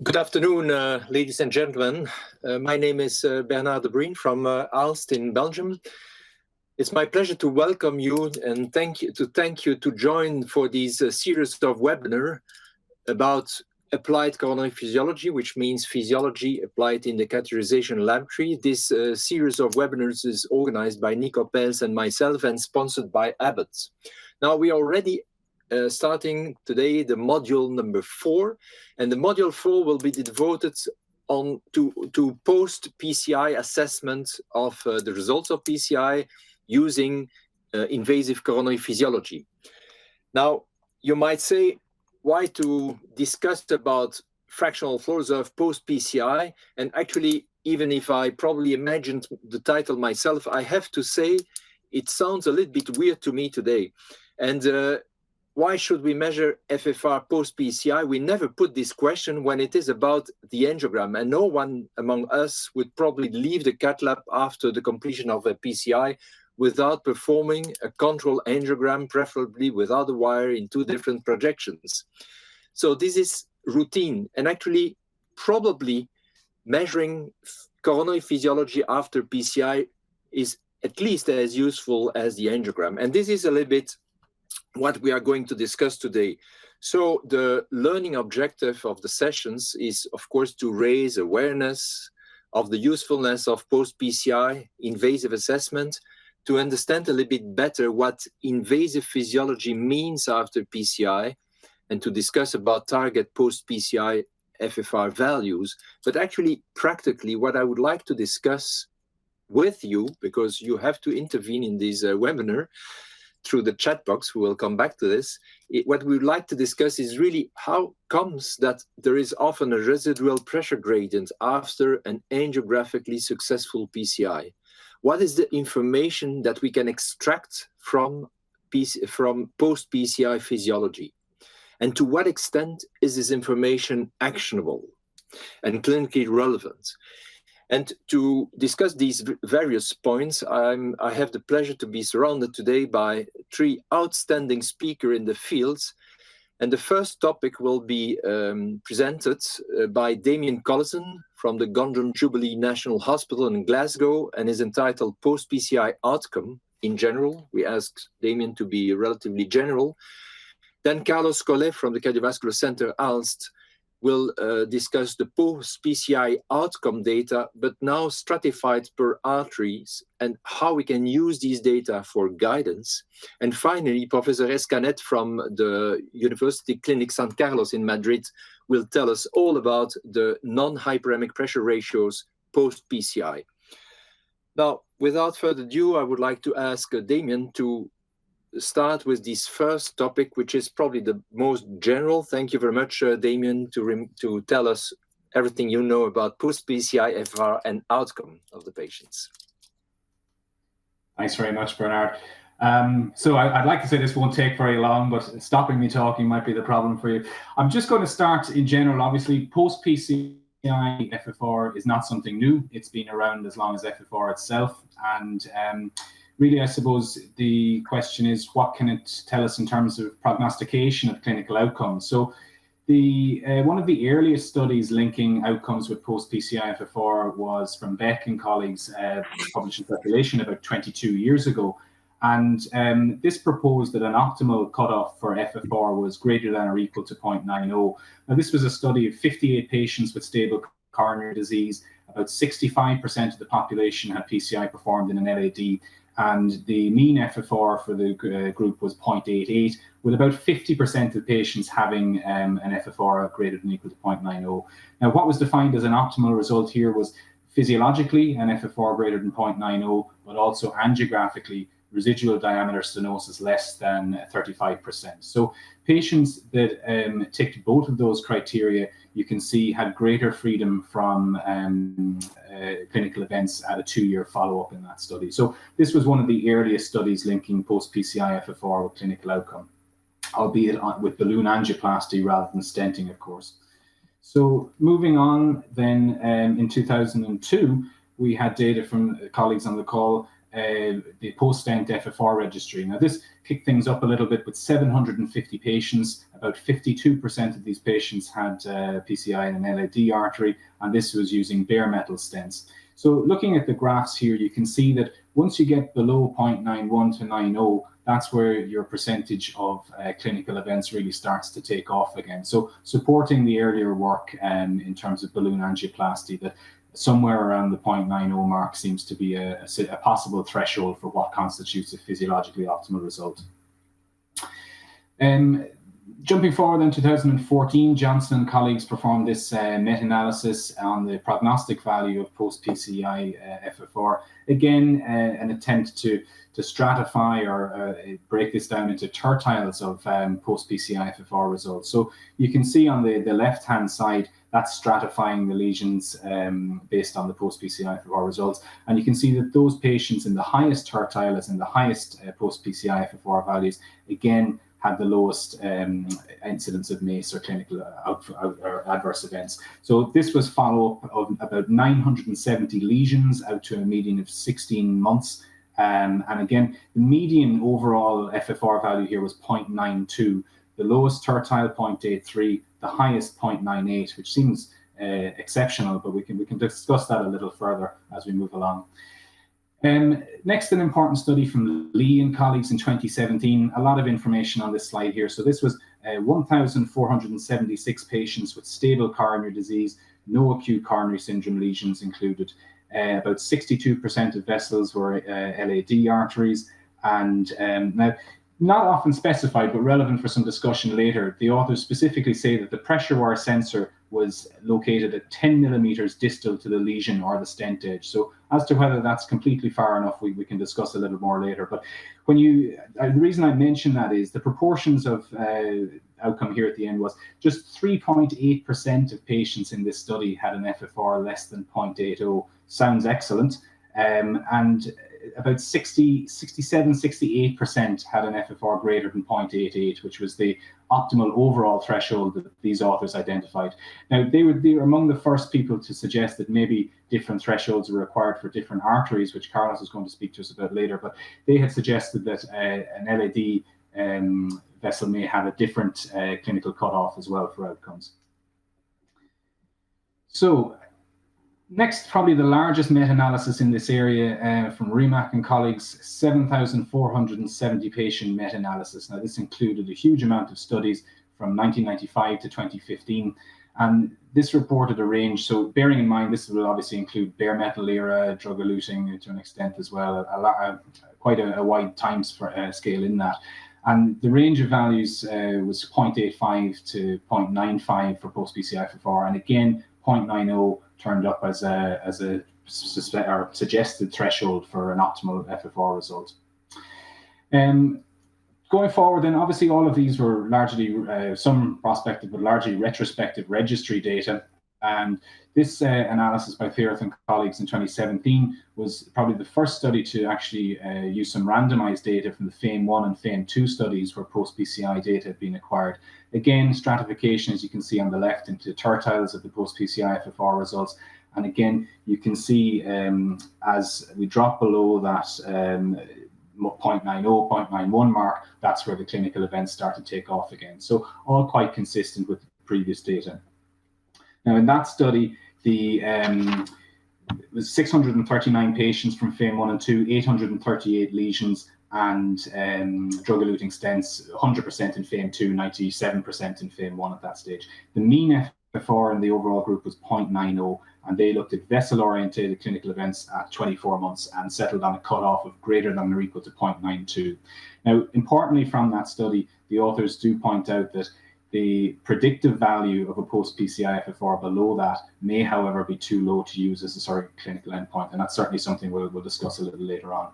Good afternoon, ladies and gentlemen. My name is Bernard de Brien from Aalst in Belgium. It's my pleasure to welcome you and thank you to join for this series of webinar about applied coronary physiology, which means physiology applied in the catheterization laboratory. This series of webinars is organized by Nico Pels and myself and sponsored by Abbott. Now we are already starting today the module number 4, and the module 4 will be devoted to post-PCI assessment of the results of PCI using invasive coronary physiology. Now, you might say, why to discuss about fractional flows of post-PCI? And actually, even if I probably imagined the title myself, I have to say it sounds a little bit weird to me today. And why should we measure FFR post-PCI? We never put this question when it is about the angiogram, and no one among us would probably leave the cath lab after the completion of a PCI without performing a control angiogram, preferably without a wire in 2 different projections. So this is routine, and actually probably measuring coronary physiology after PCI is at least as useful as the angiogram. And this is a little bit what we are going to discuss today. So the learning objective of the sessions is, of course, to raise awareness of the usefulness of post-PCI invasive assessment, to understand a little bit better what invasive physiology means after PCI, and to discuss about target post-PCI FFR values. But actually, practically, what I would like to discuss with you, because you have to intervene in this webinar, through the chat box, we will come back to this. What we would like to discuss is really how comes that there is often a residual pressure gradient after an angiographically successful PCI. What is the information that we can extract from post-PCI physiology? And to what extent is this information actionable and clinically relevant? And to discuss these various points, I have the pleasure to be surrounded today by 3 outstanding speakers in the fields. And the first topic will be presented by Damien Collison from the Gondon Jubilee National Hospital in Glasgow, and is entitled Post-PCI Outcome in General. We asked Damien to be relatively general. Then Carlos Collet from the Cardiovascular Center Aalst will discuss the post-PCI outcome data, but now stratified per arteries, and how we can use these data for guidance. And finally, Professor Escanet from the University Clinic San Carlos in Madrid will tell us all about the non-hyperamic pressure ratios post-PCI. Now, without further ado, I would like to ask Damien to start with this first topic, which is probably the most general. Thank you very much, Damien, to tell us everything you know about post-PCI FFR and outcome of the patients. Thanks very much, Bernard. So I'd like to say this won't take very long, but stopping me talking might be the problem for you. I'm just going to start in general. Obviously, post-PCI FFR is not something new. It's been around as long as FFR itself. And really, I suppose the question is, what can it tell us in terms of prognostication of clinical outcomes? So one of the earliest studies linking outcomes with post-PCI FFR was from Beck and colleagues, published in Circulation about 22 years ago. And this proposed that an optimal cutoff for FFR was greater than or equal to 0.90. Now, this was a study of 58 patients with stable coronary disease. About 65% of the population had PCI performed in an LAD. And the mean FFR for the group was 0.88, with about 50% of patients having an FFR greater than or equal to 0.90. Now, what was defined as an optimal result here was physiologically an FFR greater than 0.90, but also angiographically residual diameter stenosis less than 35%. So patients that ticked both of those criteria, you can see, had greater freedom from clinical events at a 2-year follow-up in that study. So this was one of the earliest studies linking post-PCI FFR with clinical outcome, albeit with balloon angioplasty rather than stenting, of course. So moving on then, in 2002, we had data from colleagues on the call the post-stent FFR registry. Now, this kicked things up a little bit with 750 patients. About 52% of these patients had PCI in an LAD artery, and this was using bare metal stents. So looking at the graphs here, you can see that once you get below 0.91 to 90, that's where your percentage of clinical events really starts to take off again. So supporting the earlier work in terms of balloon angioplasty, that somewhere around the 0.90 mark seems to be a possible threshold for what constitutes a physiologically optimal result. Jumping forward in 2014, Johnson and colleagues performed this meta-analysis on the prognostic value of post-PCI FFR. Again, an attempt to stratify or break this down into tertiles of post-PCI FFR results. So you can see on the left-hand side, that's stratifying the lesions based on the post-PCI FFR results. And you can see that those patients in the highest tertile, as in the highest post-PCI FFR values, again, had the lowest incidence of MACE or clinical or adverse events. So this was follow-up of about 970 lesions out to a median of 16 months. And again, the median overall FFR value here was 0.92, the lowest tertile 0.83, the highest 0.98, which seems exceptional, but we can discuss that a little further as we move along. Next, an important study from Lee and colleagues in 2017. A lot of information on this slide here. So this was 1,476 patients with stable coronary disease, no acute coronary syndrome lesions included. About 62% of vessels were LAD arteries, and now, not often specified, but relevant for some discussion later, the authors specifically say that the pressure wire sensor was located at 10 millimeters distal to the lesion or the stent edge. So as to whether that's completely far enough, we can discuss a little more later. But when the reason I mention that is the proportions of outcome here at the end was just 3.8% of patients in this study had an FFR less than 0.80. Sounds excellent. And about 68% had an FFR greater than 0.88, which was the optimal overall threshold that these authors identified. Now, they were among the first people to suggest that maybe different thresholds are required for different arteries, which Carlos is going to speak to us about later, but they had suggested that an LAD vessel may have a different clinical cutoff as well for outcomes. So, next, probably the largest meta-analysis in this area from Rimac and colleagues, 7,470 patient meta-analysis. Now, this included a huge amount of studies from 1995 to 2015, and this reported a range. So bearing in mind, this will obviously include bare metal era, drug-eluting to an extent as well, quite a wide time scale in that. And the range of values was 0.85 to 0.95 for post-PCI FFR, and again, 0.90 turned up as a suggested threshold for an optimal FFR result. Going forward, then obviously all of these were largely, some prospective but largely retrospective registry data. And this analysis by Fearth and colleagues in 2017 was probably the first study to actually use some randomized data from the FAME1 and FAME2 studies where post-PCI data had been acquired. Again, stratification, as you can see on the left, into tertiles of the post-PCI FFR results. And again, you can see as we drop below that 0.90, 0.91 mark, that's where the clinical events start to take off again. So all quite consistent with previous data. Now, in that study, it was 639 patients from FAME1 and 2, 838 lesions, and drug-eluting stents, 100% in FAME2, 97% in FAME1 at that stage. The mean FFR in the overall group was 0.90, and they looked at vessel-orientated clinical events at 24 months and settled on a cutoff of greater than or equal to 0.92. Now, importantly from that study, the authors do point out that the predictive value of a post-PCI FFR below that may, however, be too low to use as a surrogate clinical endpoint, and that's certainly something we'll discuss a little later on.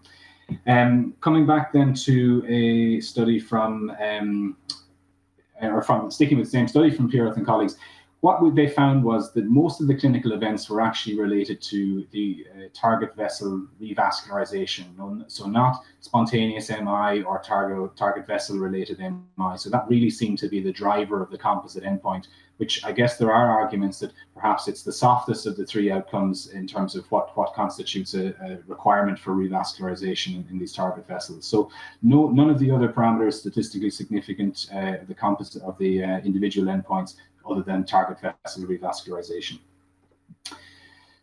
Coming back then to a study from sticking with the same study from Fearth and colleagues, they found was that most of the clinical events were actually related to the target vessel revascularization, so not spontaneous MI or target vessel related MI. So that really seemed to be the driver of the composite endpoint, which I guess there are arguments that perhaps it's the softest of the three outcomes in terms of what constitutes a requirement for revascularization in these target vessels. So none of the other parameters statistically significant, the composite of the individual endpoints, other than target vessel revascularization.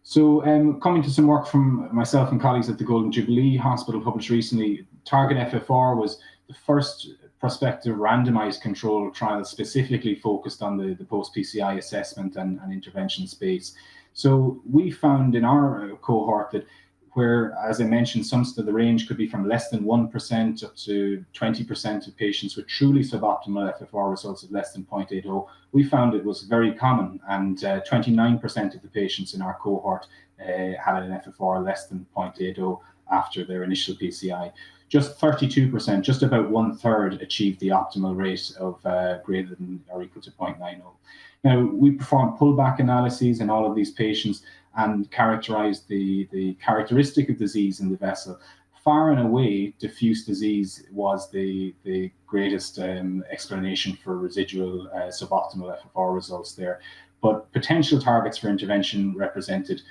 So coming to some work from myself and colleagues at the Golden Jubilee Hospital published recently, target FFR was the first prospective randomized control trial specifically focused on the post-PCI assessment and intervention space. So we found in our cohort that where, as I mentioned, the range could be from less than 1% up to 20% of patients with truly suboptimal FFR results of less than 0.80. We found it was very common, and 29% of the patients in our cohort had an FFR less than 0.80 after their initial PCI. Just 32%, just about 1/3, achieved the optimal rate of greater than or equal to 0.90. Now, we performed pullback analyses in all of these patients and characterized the characteristic of disease in the vessel. Far and away, diffuse disease was the greatest explanation for residual suboptimal FFR results there. But potential targets for intervention represented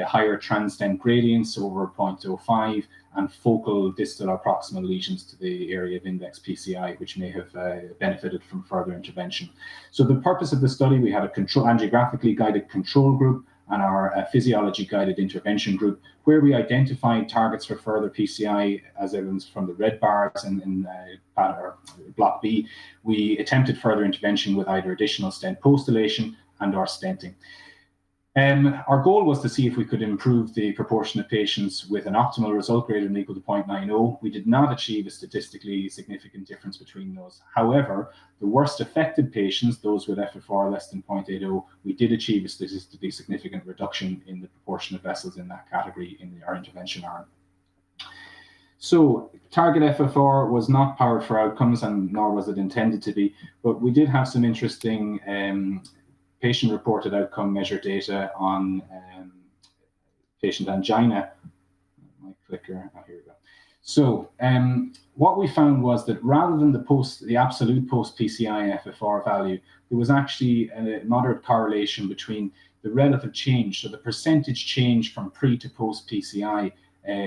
higher transstent gradients over 0.05 and focal distal or proximal lesions to the area of index PCI, which may have benefited from further intervention. So the purpose of the study, we had a angiographically guided control group and our physiology guided intervention group, where we identified targets for further PCI as evidenced from the red bars in block B. We attempted further intervention with either additional stent postulation and or stenting. Our goal was to see if we could improve the proportion of patients with an optimal result greater than or equal to 0.90. We did not achieve a statistically significant difference between those. However, the worst affected patients, those with FFR less than 0.80, we did achieve a statistically significant reduction in the proportion of vessels in that category in our intervention arm. So target FFR was not powered for outcomes, and nor was it intended to be, but we did have some interesting patient-reported outcome measure data on patient angina. My clicker, oh, here we go. So what we found was that rather than the absolute post-PCI FFR value, there was actually a moderate correlation between the relative change, so the percentage change from pre to post-PCI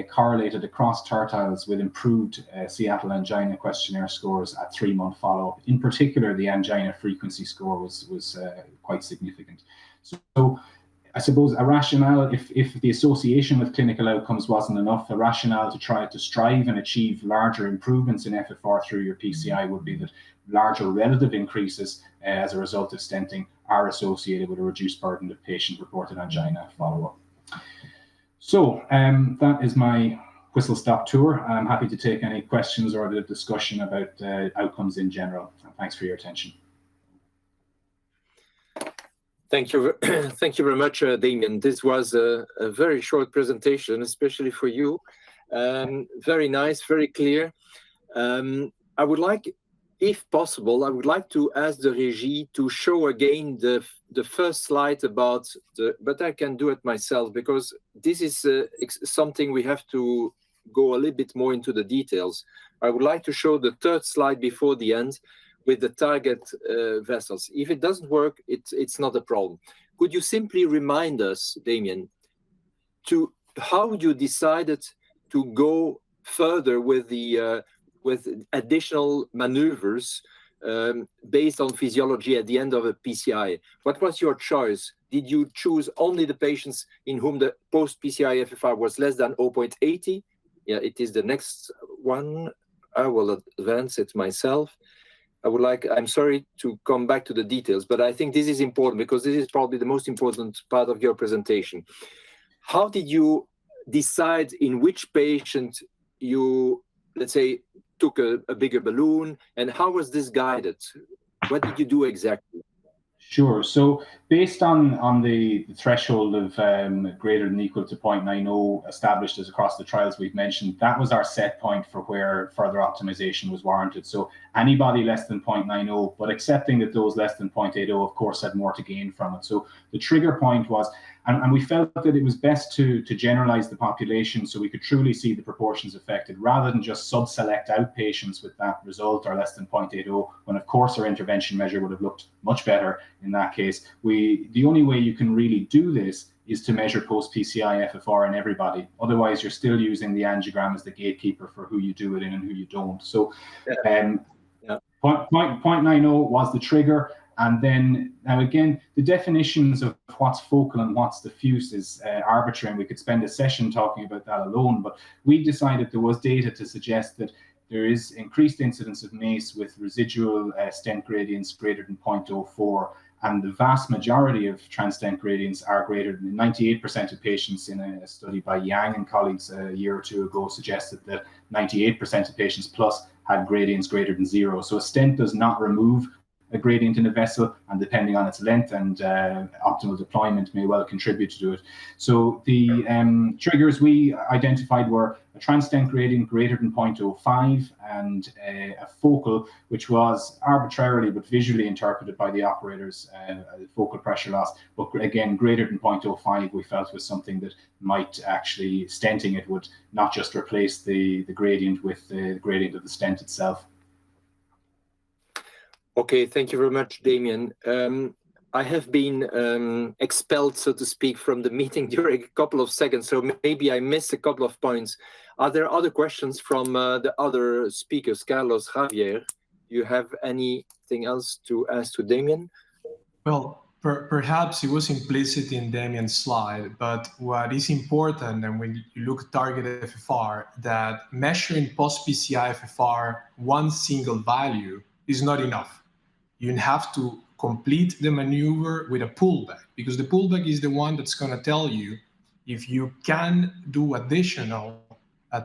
correlated across tertiles with improved Seattle Angina Questionnaire scores at 3-month follow-up. In particular, the angina frequency score was quite significant. So I suppose a rationale, if the association with clinical outcomes wasn't enough, a rationale to try to strive and achieve larger improvements in FFR through your PCI would be that larger relative increases as a result of stenting are associated with a reduced burden of patient-reported angina follow-up. So that is my whistle-stop tour. I'm happy to take any questions or the discussion about outcomes in general. Thanks for your attention. Thank you. Thank you very much, Damien. This was a very short presentation, especially for you. Very nice, very clear. I would like, if possible, I would like to ask the regie to show again the first slide about but I can do it myself because this is something we have to go a little bit more into the details. I would like to show the third slide before the end with the target vessels. If it doesn't work, it's not a problem. Could you simply remind us, Damien, to how you decided to go further with the with additional maneuvers based on physiology at the end of a PCI? What was your choice? Did you choose only the patients in whom the post-PCI FFR was less than 0.80? Yeah, it is the next one. I will advance it myself. I'm sorry to come back to the details, but I think this is important because this is probably the most important part of your presentation. How did you decide in which patient you, let's say, took a bigger balloon, and how was this guided? What did you do exactly? Sure. So based on the threshold of greater than equal to 0.90 established as across the trials we've mentioned, that was our set point for where further optimization was warranted. So anybody less than 0.90, but accepting that those less than 0.80, of course, had more to gain from it. So the trigger point was, and we felt that it was best to generalize the population so we could truly see the proportions affected rather than just sub-select out patients with that result or less than 0.80, when of course our intervention measure would have looked much better in that case. The only way you can really do this is to measure post-PCI FFR in everybody. Otherwise, you're still using the angiogram as the gatekeeper for who you do it in and who you don't. So 0.90 was the trigger. And then now again, the definitions of what's focal and what's diffuse is arbitrary, and we could spend a session talking about that alone. But we decided there was data to suggest that there is increased incidence of MACE with residual stent gradients greater than 0.04, and the vast majority of transstent gradients are greater than 98% of patients in a study by Yang and colleagues a year or two ago suggested that 98% of patients plus had gradients greater than 0. So a stent does not remove a gradient in a vessel, and depending on its length and optimal deployment may well contribute to it. So the triggers we identified were a transstent gradient greater than 0.05 and a focal, which was arbitrarily but visually interpreted by the operators, focal pressure loss, but again, greater than 0.05 we felt was something that might actually, stenting it would not just replace the gradient with the gradient of the stent itself. Okay, thank you very much, Damien. I have been expelled, so to speak, from the meeting during a couple of seconds, so maybe I missed a couple of points. Are there other questions from the other speakers? Carlos, Javier, do you have anything else to ask to Damien? Well, perhaps it was implicit in Damien's slide, but what is important, and when you look at target FFR, that measuring post-PCI FFR one single value is not enough. You have to complete the maneuver with a pullback, because the pullback is the one that's going to tell you if you can do additional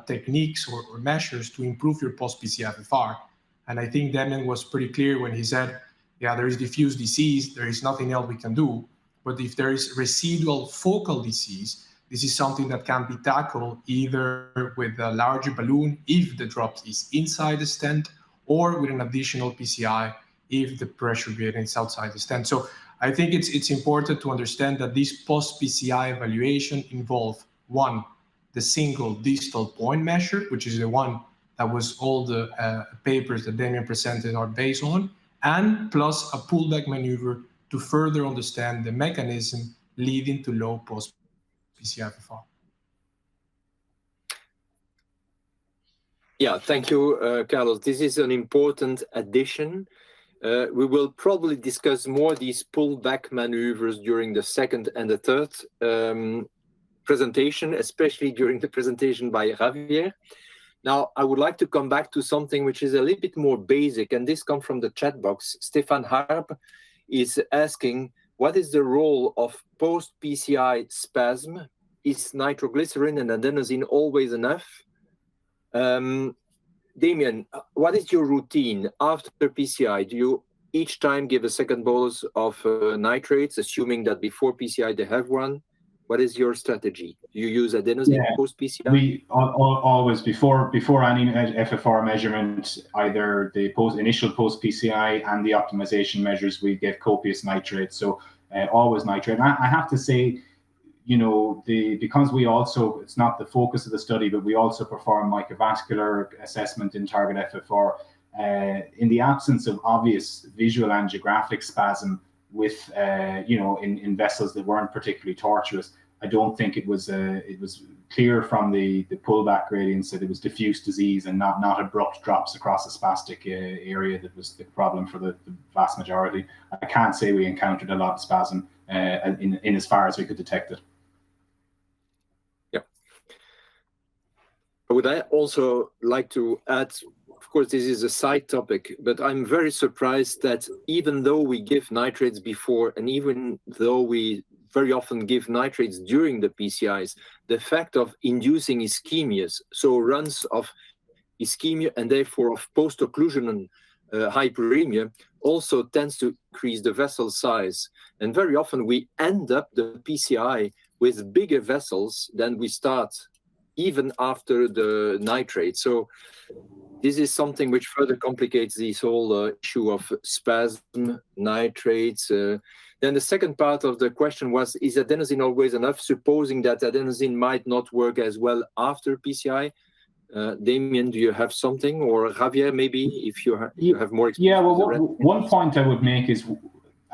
techniques or measures to improve your post-PCI FFR. And I think Damien was pretty clear when he said, yeah, there is diffuse disease, there is nothing else we can do. But if there is residual focal disease, this is something that can be tackled either with a larger balloon if the drop is inside the stent, or with an additional PCI if the pressure gradient is outside the stent. So I think it's important to understand that this post-PCI evaluation involve, one, the single distal point measure, which is the one that was all the papers that Damien presented are based on, and plus a pullback maneuver to further understand the mechanism leading to low post-PCI FFR. Yeah, thank you, Carlos. This is an important addition. We will probably discuss more these pullback maneuvers during the second and the third presentation, especially during the presentation by Javier. Now, I would like to come back to something which is a little bit more basic, and this comes from the chat box. Stefan Harp is asking, what is the role of post-PCI spasm? Is nitroglycerin and adenosine always enough? Damien, what is your routine after PCI? Do you each time give a second bolus of nitrates, assuming that before PCI they have one? What is your strategy? Do you use adenosine post-PCI? We always, before any FFR measurement, either the initial post-PCI and the optimization measures, we give copious nitrates. So always nitrate. And I have to say, you know, because we also, it's not the focus of the study, but we also perform microvascular assessment in target FFR. In the absence of obvious visual angiographic spasm with, you know, in vessels that weren't particularly tortuous, I don't think it was clear from the pullback gradients that it was diffuse disease and not abrupt drops across a spastic area that was the problem for the vast majority. I can't say we encountered a lot of spasm in as far as we could detect it. Yeah. I would also like to add, of course, this is a side topic, but I'm very surprised that even though we give nitrates before, and even though we very often give nitrates during the PCIs, the fact of inducing ischemias, so runs of ischemia and therefore of post-occlusional hyperemia also tends to increase the vessel size. And very often we end up the PCI with bigger vessels than we start, even after the nitrate. So this is something which further complicates this whole issue of spasm, nitrates. Then the second part of the question was, is adenosine always enough, supposing that adenosine might not work as well after PCI? Damien, do you have something? Or Javier, maybe, if you have more experience? Yeah, well, one point I would make is,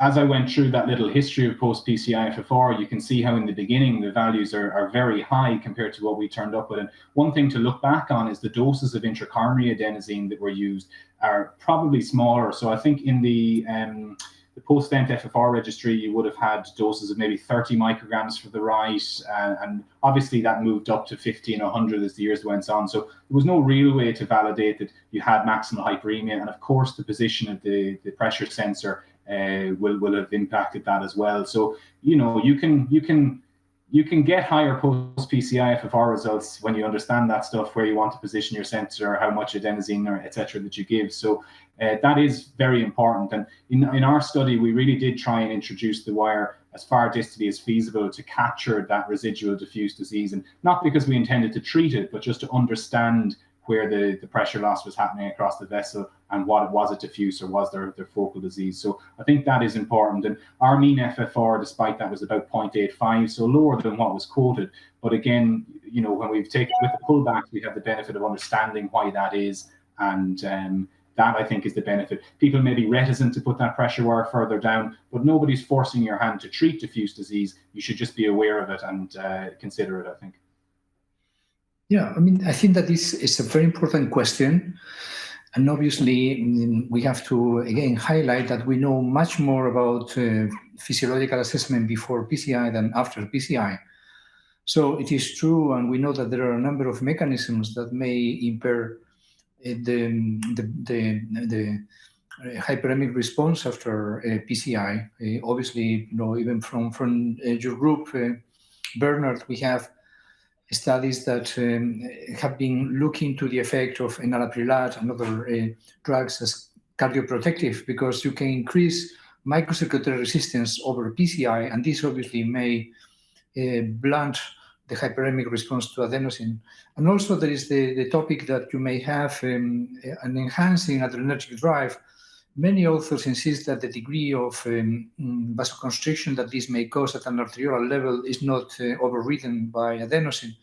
as I went through that little history of post-PCI FFR, you can see how in the beginning the values are very high compared to what we turned up with. And one thing to look back on is the doses of intracoronary adenosine that were used are probably smaller. So I think in the post-stent FFR registry, you would have had doses of maybe 30 micrograms for the right, and obviously that moved up to 50 and 100 as the years went on. So there was no real way to validate that you had maximal hyperemia. And of course, the position of the pressure sensor will have impacted that as well. So, you know, you can get higher post-PCI FFR results when you understand that stuff, where you want to position your sensor, how much adenosine or etc. that you give. So that is very important. And in our study, we really did try and introduce the wire as far distally as feasible to capture that residual diffuse disease, and not because we intended to treat it, but just to understand where the pressure loss was happening across the vessel and what was it diffuse or was there focal disease. So I think that is important. And our mean FFR, despite that, was about 0.85, so lower than what was quoted. But again, you know, when we've taken with the pullbacks, we have the benefit of understanding why that is. And that, I think, is the benefit. People may be reticent to put that pressure wire further down, but nobody's forcing your hand to treat diffuse disease. You should just be aware of it and consider it, I think. Yeah, I mean, I think that this is a very important question. And obviously, we have to, again, highlight that we know much more about physiological assessment before PCI than after PCI. So it is true, and we know that there are a number of mechanisms that may impair the hyperemic response after PCI. Obviously, you know, even from your group, Bernard, we have studies that have been looking to the effect of enalaprilat and other drugs as cardioprotective, because you can increase microcirculatory resistance over PCI, and this obviously may blunt the hyperemic response to adenosine. And also there is the topic that you may have an enhancing adrenergic drive. Many authors insist that the degree of vasoconstriction that this may cause at an arterial level is not overridden by adenosine.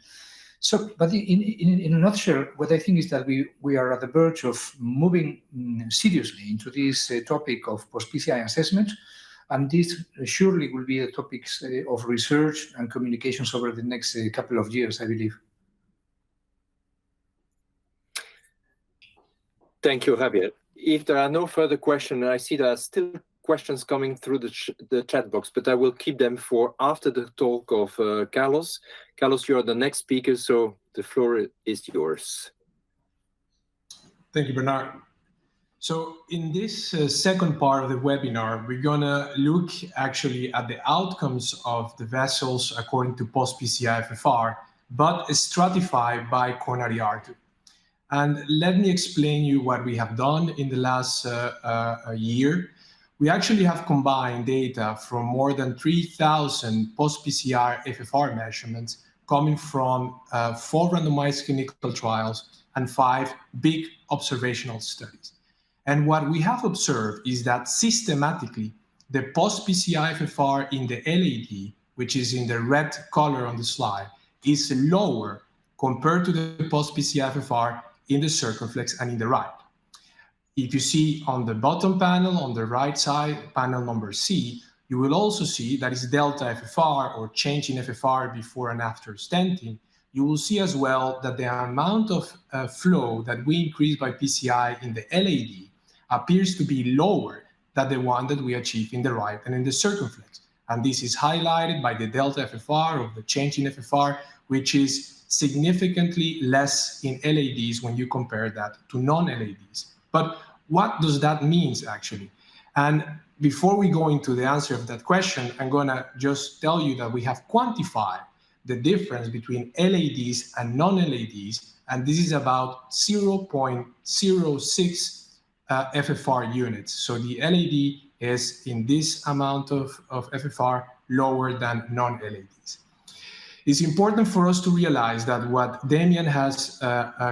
So, but in a nutshell, what I think is that we are at the verge of moving seriously into this topic of post-PCI assessment, and this surely will be the topics of research and communications over the next couple of years, I believe. Thank you, Javier. If there are no further questions, I see there are still questions coming through the chat box, but I will keep them for after the talk of Carlos. Carlos, you are the next speaker, so the floor is yours. Thank you, Bernard. So in this second part of the webinar, we're going to look actually at the outcomes of the vessels according to post-PCI FFR, but stratified by coronary artery. And let me explain you what we have done in the last year. We actually have combined data from more than 3,000 post-PCR FFR measurements coming from 4 randomized clinical trials and 5 big observational studies. And what we have observed is that systematically, the post-PCI FFR in the LAD, which is in the red color on the slide, is lower compared to the post-PCI FFR in the circumflex and in the right. If you see on the bottom panel, on the right side, panel number C, you will also see that is delta FFR, or change in FFR before and after stenting. You will see as well that the amount of flow that we increase by PCI in the LAD appears to be lower than the one that we achieve in the right and in the circumflex. And this is highlighted by the delta FFR, or the change in FFR, which is significantly less in LADs when you compare that to non-LADs. But what does that mean actually? And before we go into the answer of that question, I'm gonna just tell you that we have quantified the difference between LADs and non-LADs, and this is about 0.06 FFR units. So the LAD is in this amount of FFR lower than non-LADs. It's important for us to realize that what Damien has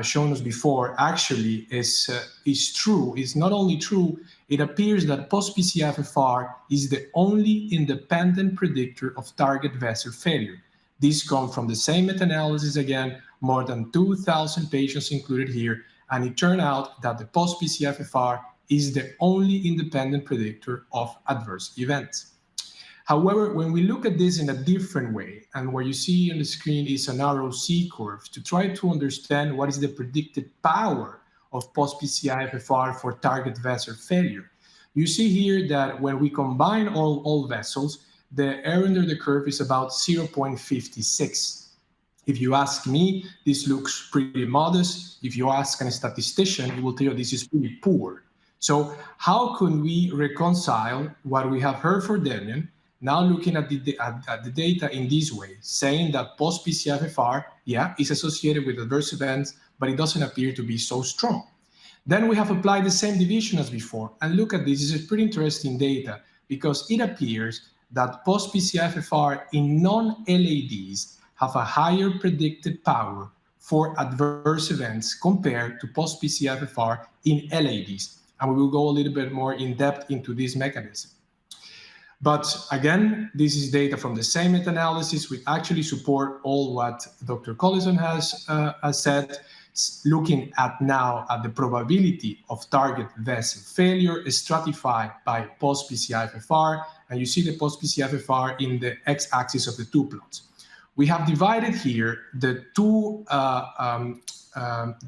shown us before actually is true. It's not only true, it appears that post-PCI FFR is the only independent predictor of target vessel failure. This comes from the same meta-analysis again, more than 2,000 patients included here, and it turned out that the post-PCI FFR is the only independent predictor of adverse events. However, when we look at this in a different way, and what you see on the screen is an ROC curve to try to understand what is the predicted power of post-PCI FFR for target vessel failure, you see here that when we combine all vessels, the area under the curve is about 0.56. If you ask me, this looks pretty modest. If you ask a statistician, he will tell you this is pretty poor. So how can we reconcile what we have heard for Damien, now looking at the data in this way, saying that post-PCI FFR, yeah, is associated with adverse events, but it doesn't appear to be so strong. Then we have applied the same division as before, and look at this. This is pretty interesting data because it appears that post-PCI FFR in non-LADs have a higher predicted power for adverse events compared to post-PCI FFR in LADs. And we will go a little bit more in depth into this mechanism. But again, this is data from the same meta-analysis. We actually support all what Dr. Collison has said, looking at now at the probability of target vessel failure stratified by post-PCI FFR. And you see the post-PCI FFR in the x-axis of the two plots. We have divided here the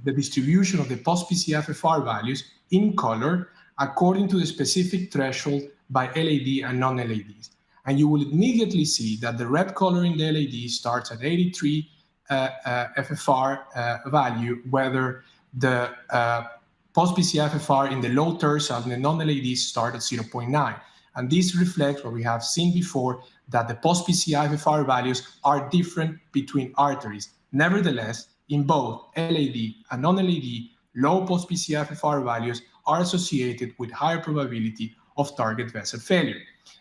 the distribution of the post-PCI FFR values in color according to the specific threshold by LAD and non-LADs. And you will immediately see that the red color in the LAD starts at 83 FFR value, whether the post-PCI FFR in the low tercile and the non-LADs start at 0.9. And this reflects what we have seen before, that the post-PCI FFR values are different between arteries. Nevertheless, in both LAD and non-LAD, low post-PCI FFR values are associated with higher probability of target vessel failure.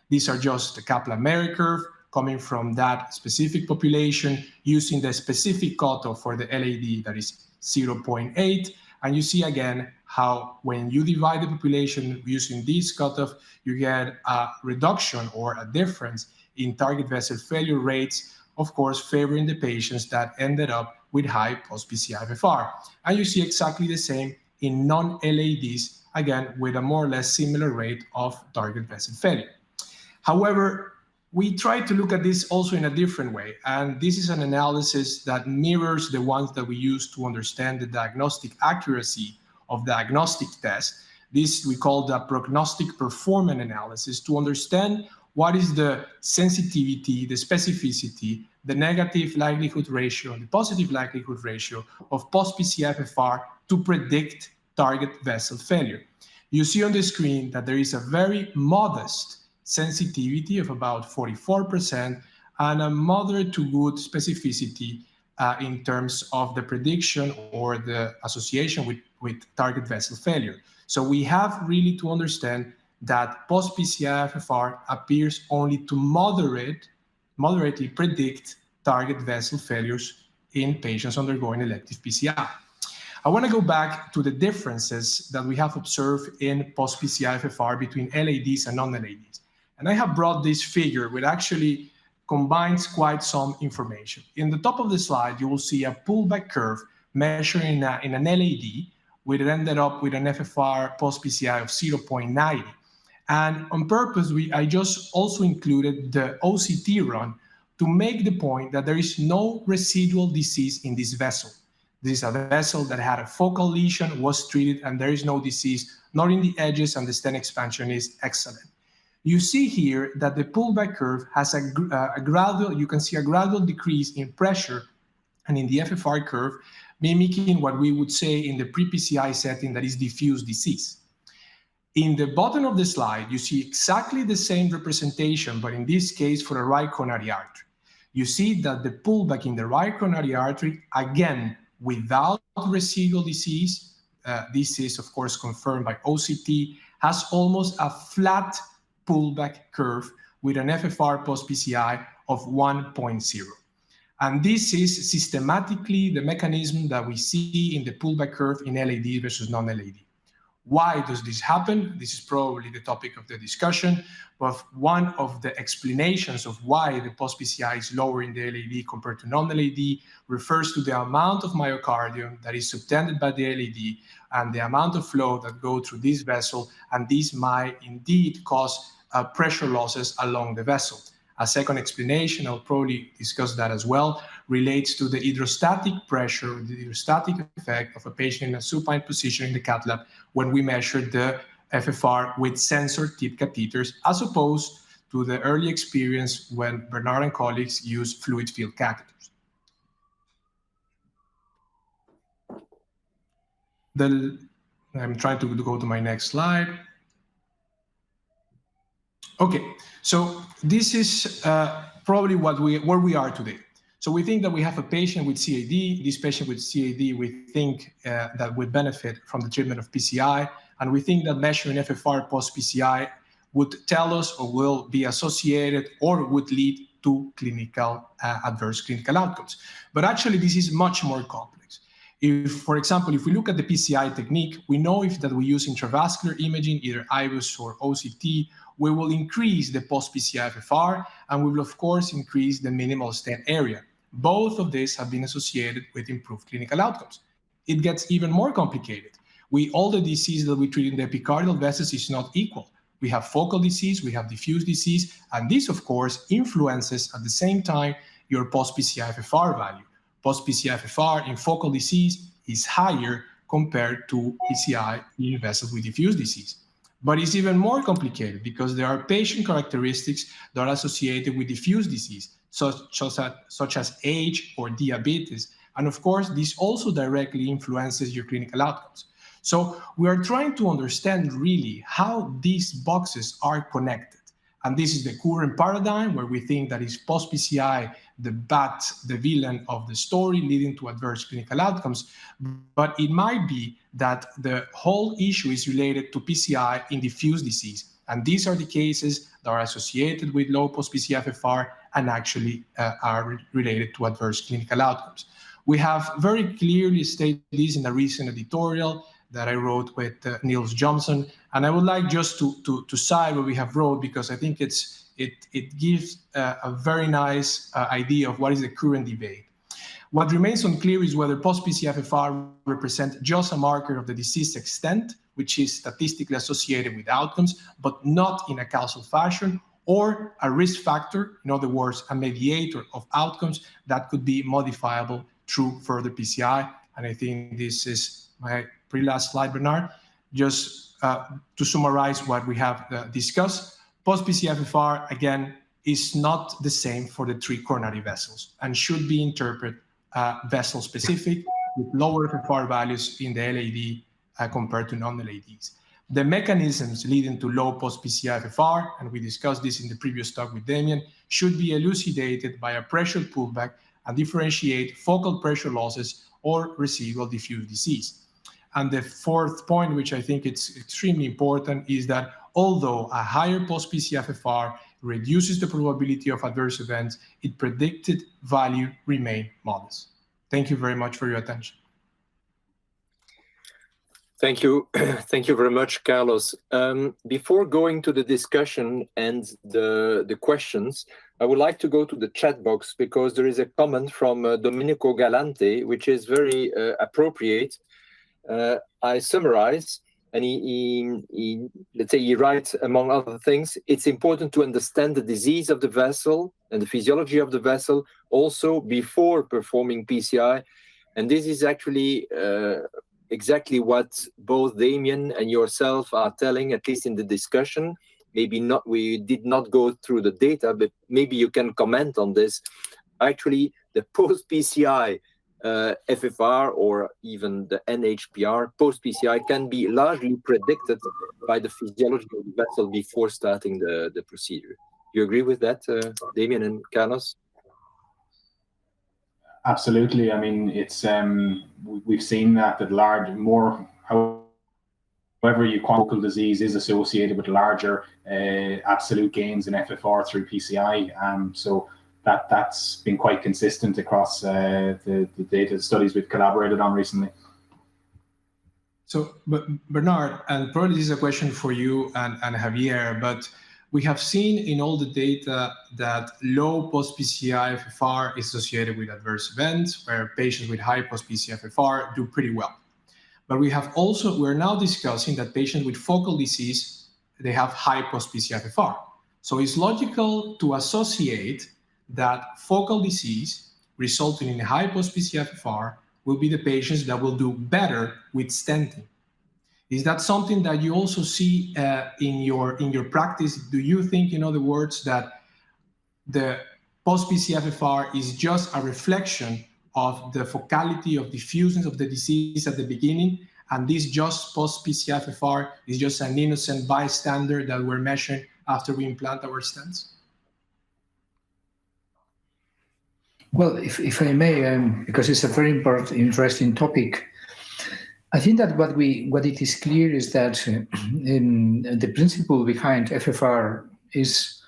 These are just the Kaplan-Meier curve coming from that specific population using the specific cutoff for the LAD that is 0.8. And you see again how when you divide the population using this cutoff, you get a reduction or a difference in target vessel failure rates, of course, favoring the patients that ended up with high post-PCI FFR. And you see exactly the same in non-LADs, again, with a more or less similar rate of target vessel failure. However, we try to look at this also in a different way. And this is an analysis that mirrors the ones that we use to understand the diagnostic accuracy of diagnostic tests. This we call the prognostic performance analysis to understand what is the sensitivity, the specificity, the negative likelihood ratio, the positive likelihood ratio of post-PCI FFR to predict target vessel failure. You see on the screen that there is a very modest sensitivity of about 44% and a moderate to good specificity in terms of the prediction or the association with target vessel failure. So we have really to understand that post-PCI FFR appears only to moderately predict target vessel failures in patients undergoing elective PCI. I want to go back to the differences that we have observed in post-PCI FFR between LADs and non-LADs. And I have brought this figure, which actually combines quite some information. In the top of the slide, you will see a pullback curve measuring in an LAD, which ended up with an FFR post-PCI of 0.90. And on purpose, I just also included the OCT run to make the point that there is no residual disease in this vessel. This is a vessel that had a focal lesion, was treated, and there is no disease, nor in the edges, and the stent expansion is excellent. You see here that the pullback curve has a gradual, you can see a gradual decrease in pressure and in the FFR curve, mimicking what we would say in the pre-PCI setting, that is diffuse disease. In the bottom of the slide, you see exactly the same representation, but in this case for the right coronary artery. You see that the pullback in the right coronary artery, again, without residual disease, this is of course confirmed by OCT, has almost a flat pullback curve with an FFR post-PCI of 1.0. And this is systematically the mechanism that we see in the pullback curve in LAD versus non-LAD. Why does this happen? This is probably the topic of the discussion, but one of the explanations of why the post-PCI is lower in the LAD compared to non-LAD refers to the amount of myocardium that is subtended by the LAD and the amount of flow that go through this vessel, and this might indeed cause pressure losses along the vessel. A second explanation, I'll probably discuss that as well, relates to the hydrostatic pressure, the hydrostatic effect of a patient in a supine position in the cath lab when we measure the FFR with sensor tip catheters, as opposed to the early experience when Bernard and colleagues used fluid filled catheters. I'm trying to go to my next slide. Okay, so this is probably where we are today. So we think that we have a patient with CAD. This patient with CAD, we think that would benefit from the treatment of PCI, and we think that measuring FFR post-PCI would tell us or will be associated or would lead to clinical adverse clinical outcomes. But actually, this is much more complex. If, for example, if we look at the PCI technique, we know if that we use intravascular imaging, either IVUS or OCT, we will increase the post-PCI FFR, and we will, of course, increase the minimal stent area. Both of these have been associated with improved clinical outcomes. It gets even more complicated. All the disease that we treat in the epicardial vessels is not equal. We have focal disease, we have diffuse disease, and this, of course, influences at the same time your post-PCI FFR value. Post-PCI FFR in focal disease is higher compared to PCI in vessels with diffuse disease. But it's even more complicated because there are patient characteristics that are associated with diffuse disease, such as age or diabetes. And of course, this also directly influences your clinical outcomes. So we are trying to understand really how these boxes are connected. And this is the current paradigm where we think that is post-PCI, the villain of the story leading to adverse clinical outcomes. But it might be that the whole issue is related to PCI in diffuse disease. And these are the cases that are associated with low post-PCI FFR and actually are related to adverse clinical outcomes. We have very clearly stated this in a recent editorial that I wrote with Niels Johnson. And I would like just to cite what we have wrote, because I think it gives a very nice idea of what is the current debate. What remains unclear is whether post-PCI FFR represents just a marker of the disease extent, which is statistically associated with outcomes, but not in a causal fashion, or a risk factor, in other words, a mediator of outcomes that could be modifiable through further PCI. And I think this is my pre-last slide, Bernard. Just to summarize what we have discussed, post-PCI FFR, again, is not the same for the three coronary vessels and should be interpreted vessel-specific with lower FFR values in the LAD compared to non-LADs. The mechanisms leading to low post-PCI FFR, and we discussed this in the previous talk with Damien, should be elucidated by a pressure pullback and differentiate focal pressure losses or residual diffuse disease. And the fourth point, which I think it's extremely important, is that although a higher post-PCI FFR reduces the probability of adverse events, its predicted value remains modest. Thank you very much for your attention. Thank you. Thank you very much, Carlos. Before going to the discussion and the questions, I would like to go to the chat box because there is a comment from Domenico Galante, which is very appropriate. I summarize, and he let's say he writes, among other things, it's important to understand the disease of the vessel and the physiology of the vessel also before performing PCI. And this is actually exactly what both Damien and yourself are telling, at least in the discussion. Maybe not, we did not go through the data, but maybe you can comment on this. Actually, the post-PCI FFR or even the NHPR post-PCI can be largely predicted by the physiology of the vessel before starting the procedure. You agree with that, Damien and Carlos? Absolutely. I mean, it's we've seen that more however, focal disease is associated with larger absolute gains in FFR through PCI. So that's been quite consistent across the data studies we've collaborated on recently. So, Bernard, and probably this is a question for you and Javier, but we have seen in all the data that low post-PCI FFR is associated with adverse events, where patients with high post-PCI FFR do pretty well. But we're now discussing that patients with focal disease, they have high post-PCI FFR. So it's logical to associate that focal disease resulting in high post-PCI FFR will be the patients that will do better with stenting. Is that something that you also see in your practice? Do you think, in other words, that the post-PCI FFR is just a reflection of the focality of diffuseness of the disease at the beginning, and this just post-PCI FFR is just an innocent bystander that we're measuring after we implant our stents? Well, if I may, because it's a very important, interesting topic, I think that what it is clear is that the principle behind FFR is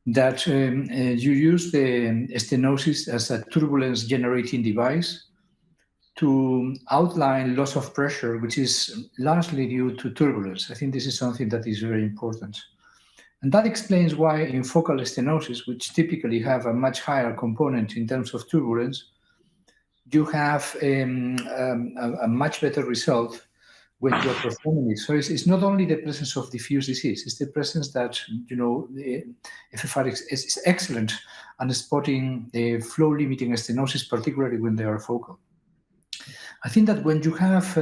that you use the stenosis as a turbulence generating device to outline loss of pressure, which is largely due to turbulence. I think this is something that is very important. And that explains why in focal stenosis, which typically have a much higher component in terms of turbulence, you have a much better result when you're performing it. So it's not only the presence of diffuse disease, it's the presence that, the FFR is excellent at spotting the flow-limiting stenosis, particularly when they are focal. I think that when you have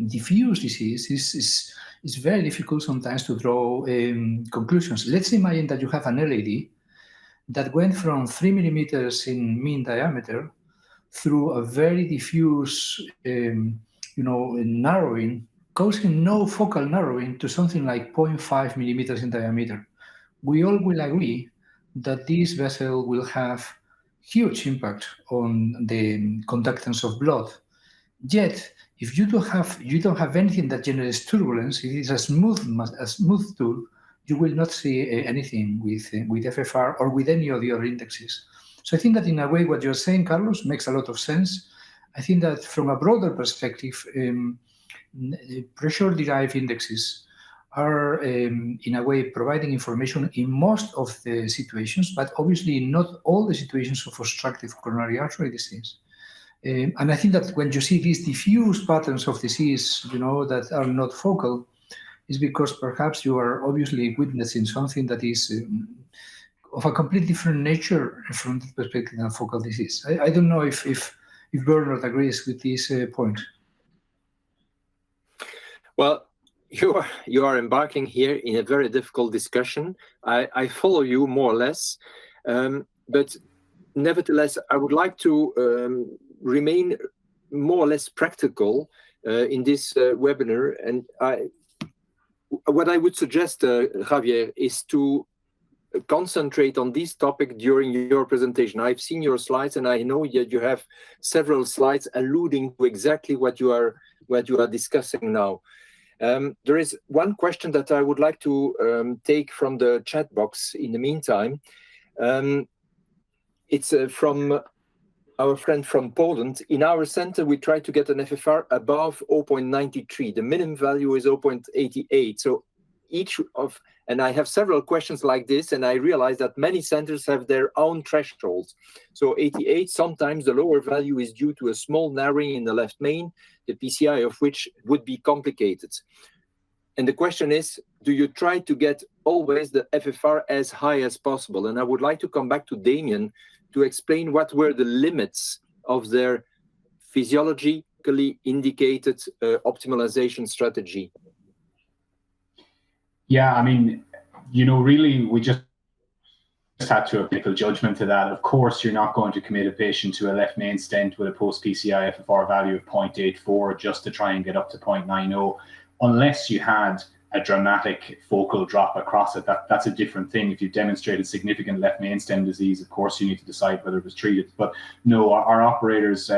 diffuse disease, it's very difficult sometimes to draw conclusions. Let's imagine that you have an LAD that went from 3 millimeters in mean diameter through a very diffuse, narrowing, causing no focal narrowing to something like 0.5 millimeters in diameter. We all will agree that this vessel will have huge impact on the conductance of blood. Yet, if you don't have anything that generates turbulence, it is a smooth tool, you will not see anything with FFR or with any of the other indexes. So I think that in a way, what you're saying, Carlos, makes a lot of sense. I think that from a broader perspective, pressure-derived indexes are, in a way, providing information in most of the situations, but obviously not all the situations of obstructive coronary artery disease. And I think that when you see these diffuse patterns of disease, that are not focal, is because perhaps you are obviously witnessing something that is of a completely different nature from the perspective of focal disease. I don't know if Bernard agrees with this point. Well, you are embarking here in a very difficult discussion. I follow you more or less, but nevertheless, I would like to remain more or less practical in this webinar. And what I would suggest, Javier, is to concentrate on this topic during your presentation. I've seen your slides, and I know that you have several slides alluding to exactly what you are discussing now. There is one question that I would like to take from the chat box in the meantime. It's from our friend from Poland. In our center, we try to get an FFR above 0.93. The minimum value is 0.88. So and I have several questions like this, and I realize that many centers have their own thresholds. So 88, sometimes the lower value is due to a small narrowing in the left main, the PCI of which would be complicated. And the question is, do you try to get always the FFR as high as possible? And I would like to come back to Damien to explain what were the limits of their physiologically indicated optimalization strategy. Yeah, I mean, really, we just had to apply judgment to that. Of course, you're not going to commit a patient to a left main stent with a post-PCI FFR value of 0.84 just to try and get up to 0.90, unless you had a dramatic focal drop across it. That's a different thing. If you've demonstrated significant left main stem disease, of course you need to decide whether it was treated. But no, our operator's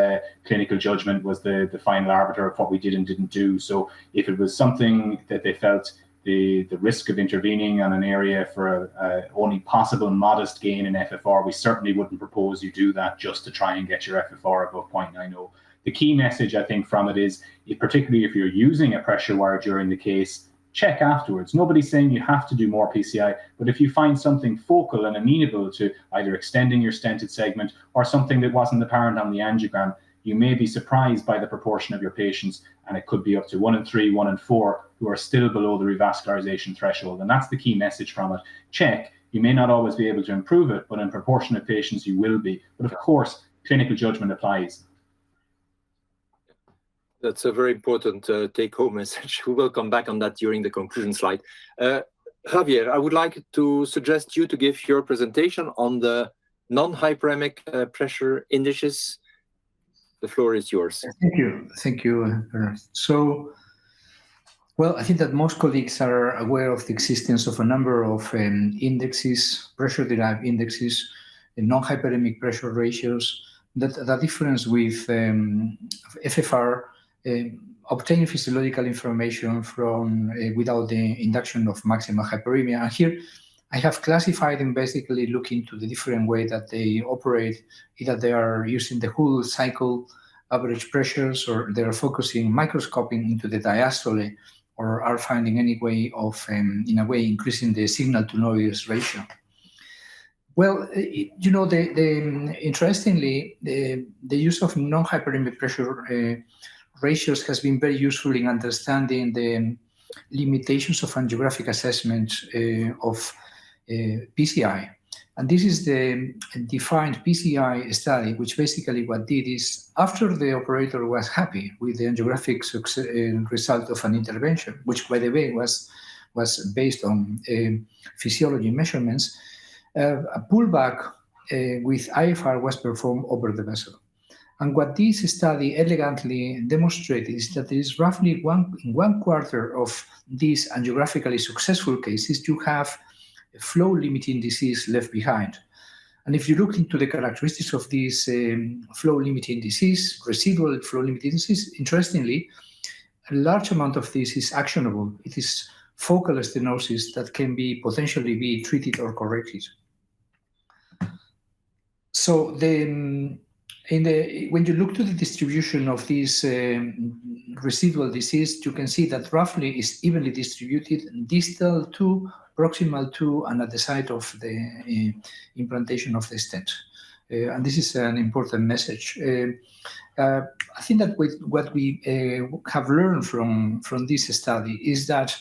clinical judgment was the final arbiter of what we did and didn't do. So if it was something that they felt the risk of intervening on an area for only possible modest gain in FFR, we certainly wouldn't propose you do that just to try and get your FFR above 0.90. The key message, I think, from it is, particularly if you're using a pressure wire during the case, check afterwards. Nobody's saying you have to do more PCI, but if you find something focal and amenable to either extending your stented segment or something that wasn't apparent on the angiogram, you may be surprised by the proportion of your patients, and it could be up to 1 in 3, 1 in 4, who are still below the revascularization threshold. And that's the key message from it. Check. You may not always be able to improve it, but in proportion of patients, you will be. But of course, clinical judgment applies. That's a very important take-home message. We will come back on that during the conclusion slide. Javier, I would like to suggest you to give your presentation on the non-hyperamic pressure indices. The floor is yours. Thank you, Bernard. So, well, I think that most colleagues are aware of the existence of a number of indexes, pressure-derived indexes, non-hyperemic pressure ratios. The difference with FFR, obtaining physiological information from without the induction of maximal hyperemia. And here I have classified them basically looking to the different way that they operate, either they are using the whole cycle average pressures, or they are focusing microscoping into the diastole, or are finding any way of, in a way, increasing the signal to noise ratio. Well, you know, interestingly, the use of non-hyperemic pressure ratios has been very useful in understanding the limitations of angiographic assessment of PCI. And this is the defined PCI study, which basically what did is, after the operator was happy with the angiographic result of an intervention, which by the way was based on physiology measurements, a pullback with IFR was performed over the vessel. And what this study elegantly demonstrated is that there is roughly in one quarter of these angiographically successful cases, you have a flow-limiting disease left behind. And if you look into the characteristics of this flow-limiting disease, residual flow-limiting disease, interestingly, a large amount of this is actionable. It is focal stenosis that can be potentially be treated or corrected. So when you look to the distribution of this residual disease, you can see that roughly is evenly distributed distal to, proximal to, and at the site of the implantation of the stent. And this is an important message. I think that what we have learned from this study is that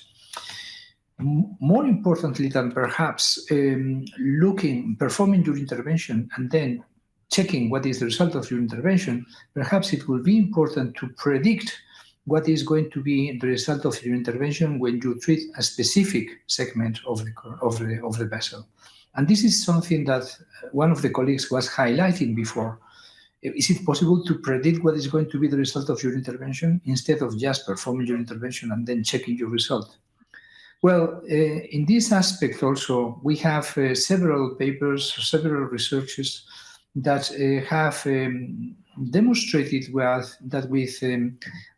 more importantly than perhaps performing your intervention and then checking what is the result of your intervention, perhaps it will be important to predict what is going to be the result of your intervention when you treat a specific segment of the vessel. And this is something that one of the colleagues was highlighting before. Is it possible to predict what is going to be the result of your intervention instead of just performing your intervention and then checking your result? Well, in this aspect also, we have several papers, several researchers that have demonstrated that with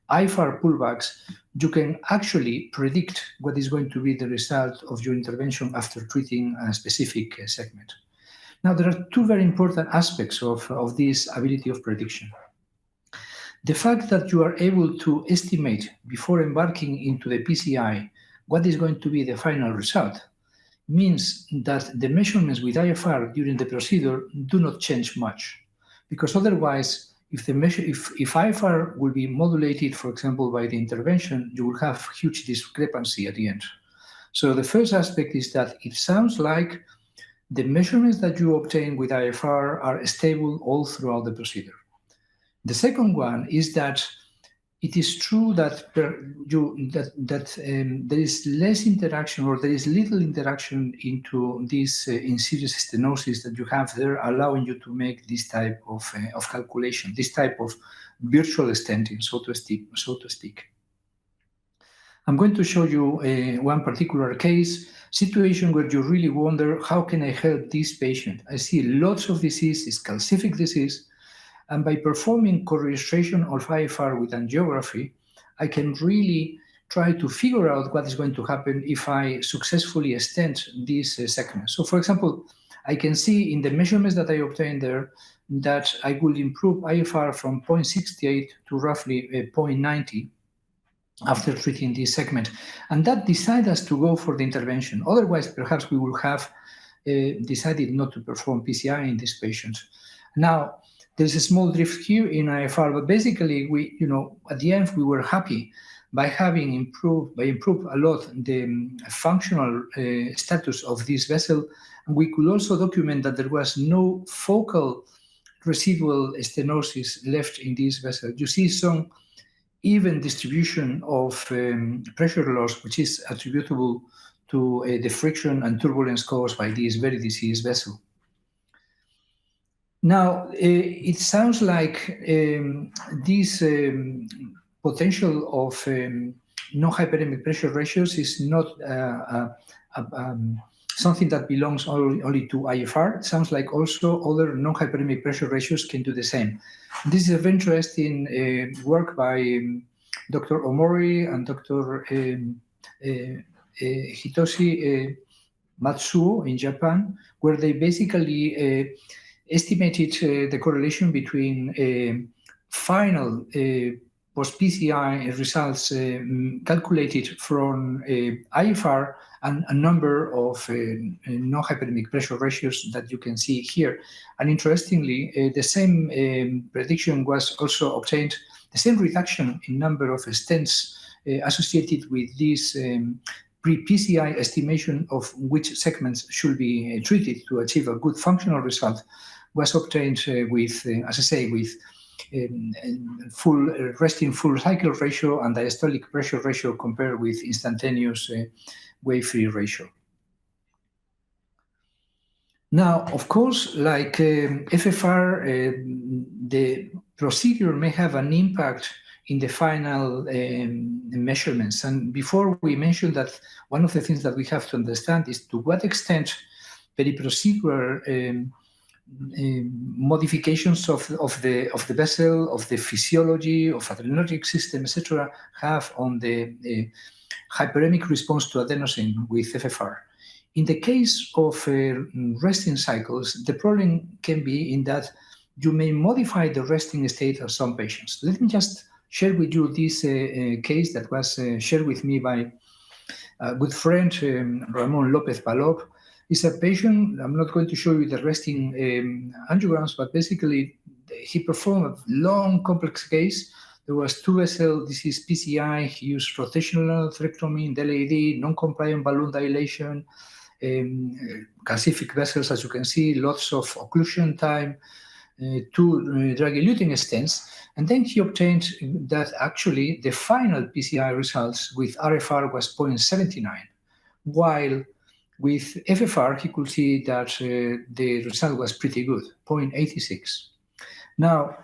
IFR pullbacks, you can actually predict what is going to be the result of your intervention after treating a specific segment. Now, there are two very important aspects of this ability of prediction. The fact that you are able to estimate before embarking into the PCI what is going to be the final result means that the measurements with IFR during the procedure do not change much, because otherwise, if IFR will be modulated, for example, by the intervention, you will have huge discrepancy at the end. So the first aspect is that it sounds like the measurements that you obtain with IFR are stable all throughout the procedure. The second one is that it is true that there is less interaction, or there is little interaction into this in-series stenosis that you have there, allowing you to make this type of calculation, this type of virtual stenting, so to speak. I'm going to show you one particular case, situation where you really wonder, how can I help this patient? I see lots of disease, it's calcific disease, and by performing co-registration of IFR with angiography, I can really try to figure out what is going to happen if I successfully extend these segments. So for example, I can see in the measurements that I obtained there that I will improve IFR from 0.68 to roughly 0.90 after treating this segment. And that decided us to go for the intervention. Otherwise, perhaps we would have decided not to perform PCI in these patients. Now, there's a small drift here in IFR, but basically, we, at the end, we were happy by having improved a lot the functional status of this vessel. And we could also document that there was no focal residual stenosis left in this vessel. You see some even distribution of pressure loss, which is attributable to the friction and turbulence caused by this very diseased vessel. Now, it sounds like this potential of non-hyperemic pressure ratios is not something that belongs only to IFR. It sounds like also other non-hyperemic pressure ratios can do the same. This is a very interesting work by Dr. Omori and Dr. Hitoshi Matsuo in Japan, where they basically estimated the correlation between final post-PCI results calculated from IFR and a number of non-hyperemic pressure ratios that you can see here. And interestingly, the same prediction was also obtained, the same reduction in number of stents associated with this pre-PCI estimation of which segments should be treated to achieve a good functional result was obtained with, as I say, with full resting full cycle ratio and diastolic pressure ratio compared with instantaneous wave-free ratio. Now, of course, like FFR, the procedure may have an impact in the final measurements. And before we mentioned that, one of the things that we have to understand is to what extent peri-procedural modifications of the vessel, of the physiology, of adrenergic system, etc., have on the hyperemic response to adenosine with FFR. In the case of resting cycles, the problem can be in that you may modify the resting state of some patients. Let me just share with you this case that was shared with me by a good friend, Ramon Lopez Palop. Is a patient, I'm not going to show you the resting angiograms, but basically he performed a long, complex case. There was two vessel disease PCI, he used rotational atherectomy, LAD, non-compliant balloon dilation, calcific vessels, as you can see, lots of occlusion time, two drug-eluting stents, and then he obtained that actually the final PCI results with RFR was 0.79, while with FFR, he could see that the result was pretty good, 0.86. Now,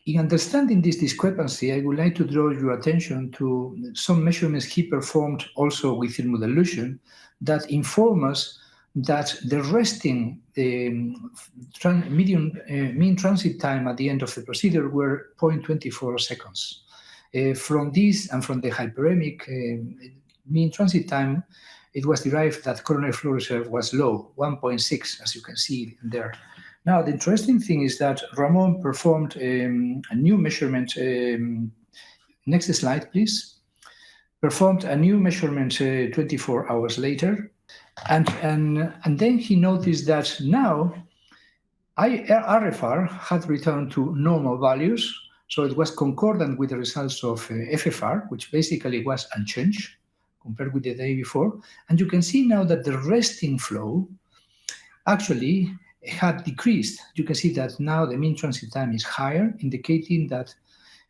in understanding this discrepancy, I would like to draw your attention to some measurements he performed also with thermal dilution that inform us that the resting mean transit time at the end of the procedure were 0.24 seconds. From this and from the hyperemic mean transit time, it was derived that coronary flow reserve was low, 1.6, as you can see there. Now, the interesting thing is that Ramon performed a new measurement. Next slide, please. Performed a new measurement 24 hours later. And then he noticed that now RFR had returned to normal values. So it was concordant with the results of FFR, which basically was unchanged compared with the day before. And you can see now that the resting flow actually had decreased. You can see that now the mean transit time is higher, indicating that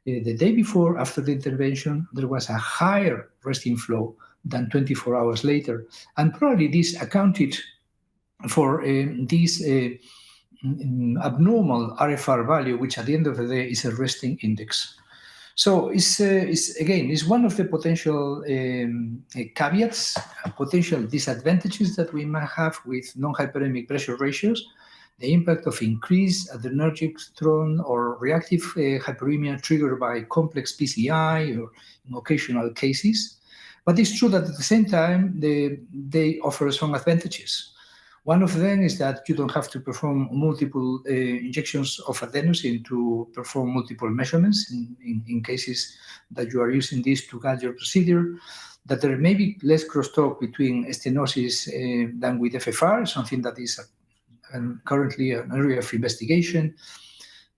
the day before, after the intervention, there was a higher resting flow than 24 hours later. And probably this accounted for this abnormal RFR value, which at the end of the day is a resting index. So it's one of the potential caveats, potential disadvantages that we might have with non-hyperemic pressure ratios, the impact of increased adrenergic throne or reactive hyperemia triggered by complex PCI or in occasional cases. But it's true that at the same time, they offer some advantages. One of them is that you don't have to perform multiple injections of adenosine to perform multiple measurements in cases that you are using this to guide your procedure, that there may be less crosstalk between stenosis than with FFR, something that is currently an area of investigation,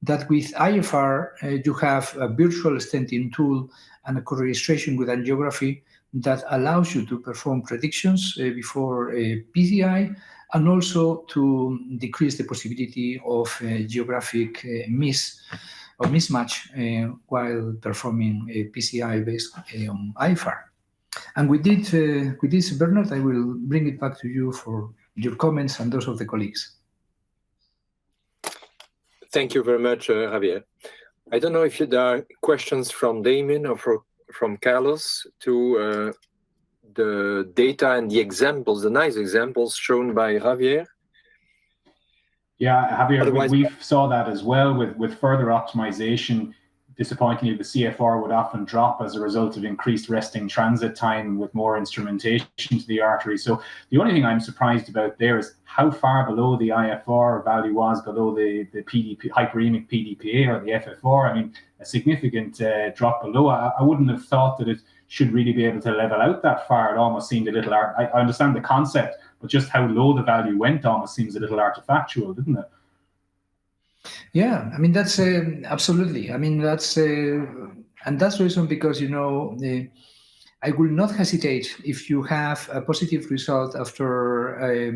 that with IFR you have a virtual stenting tool and a co-registration with angiography that allows you to perform predictions before PCI, and also to decrease the possibility of geographic mismatch while performing a PCI based on IFR. And with this, Bernard, I will bring it back to you for your comments and those of the colleagues. Thank you very much, Javier. I don't know if there are questions from Damien or from Carlos to the data and the examples, the nice examples shown by Javier. Yeah, Javier, Otherwise, we saw that as well with further optimization. Disappointingly, the CFR would often drop as a result of increased resting transit time with more instrumentation to the artery. So the only thing I'm surprised about there is how far below the IFR value was below the PDP, hyperemic PDPA or the FFR. I mean, a significant drop below. I wouldn't have thought that it should really be able to level out that far. It almost seemed a little, I understand the concept, but just how low the value went almost seems a little artifactual, didn't it? Yeah, I mean, that's absolutely. I mean, that's and that's the reason because, you know, I will not hesitate if you have a positive result after a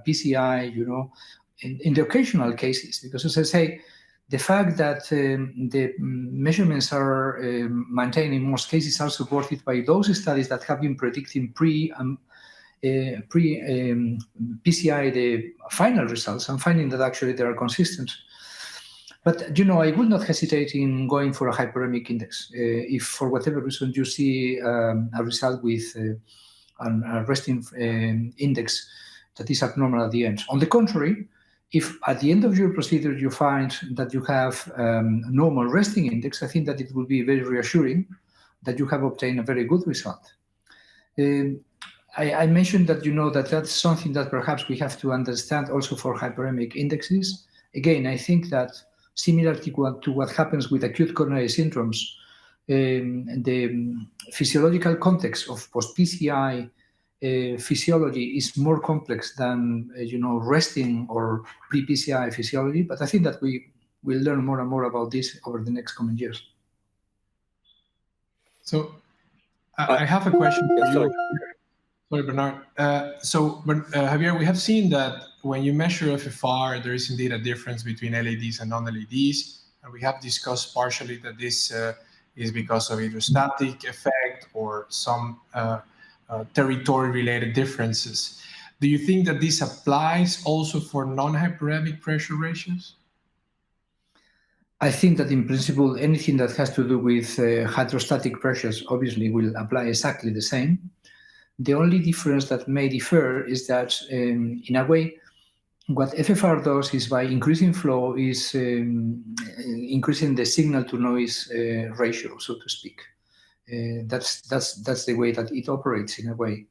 PCI, you know, in the occasional cases, because as I say, the fact that the measurements are maintained in most cases are supported by those studies that have been predicting PCI the final results and finding that actually they are consistent. But, you know, I would not hesitate in going for a hyperemic index. If for whatever reason you see a result with a resting index that is abnormal at the end. On the contrary, if at the end of your procedure you find that you have a normal resting index, I think that it will be very reassuring that you have obtained a very good result. I mentioned that, you know, that's something that perhaps we have to understand also for hyperemic indexes. Again, I think that similar to what happens with acute coronary syndromes, the physiological context of post-PCI physiology is more complex than, you know, resting or pre-PCI physiology. But I think that we will learn more and more about this over the next coming years. So I have a question for you. Sorry, Bernard. Javier, we have seen that when you measure FFR, there is indeed a difference between LADs and non-LADs. And we have discussed partially that this is because of hydrostatic effect or some territory-related differences. Do you think that this applies also for non-hyperemic pressure ratios? I think that in principle, anything that has to do with hydrostatic pressures obviously will apply exactly the same. The only difference that may differ is that, in a way, what FFR does is by increasing flow is increasing the signal-to-noise ratio, so to speak. That's the way that it operates in a way.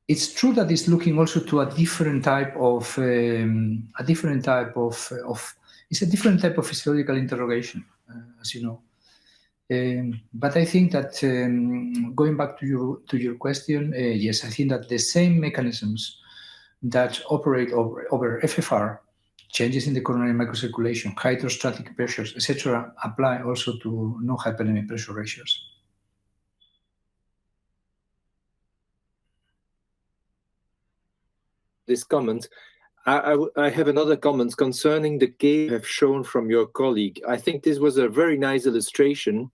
It's true that it's looking also to a different type of physiological interrogation, as you know. But I think that going back to your question, yes, I think that the same mechanisms that operate over FFR, changes in the coronary microcirculation, hydrostatic pressures, etc., apply also to non-hyperemic pressure ratios. This comment. I have another comment concerning the case you have shown from your colleague. I think this was a very nice illustration,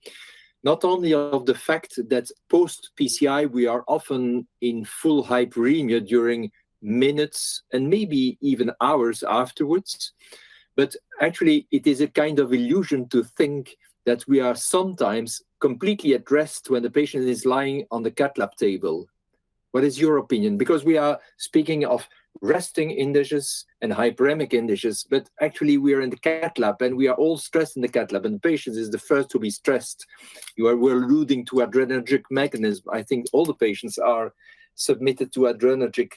not only of the fact that post-PCI we are often in full hyperemia during minutes and maybe even hours afterwards, but actually it is a kind of illusion to think that we are sometimes completely at rest when the patient is lying on the cath lab table. What is your opinion? Because we are speaking of resting indices and hyperemic indices, but actually we are in the cath lab and we are all stressed in the cath lab, and the patient is the first to be stressed. We're alluding to adrenergic mechanism. I think all the patients are submitted to adrenergic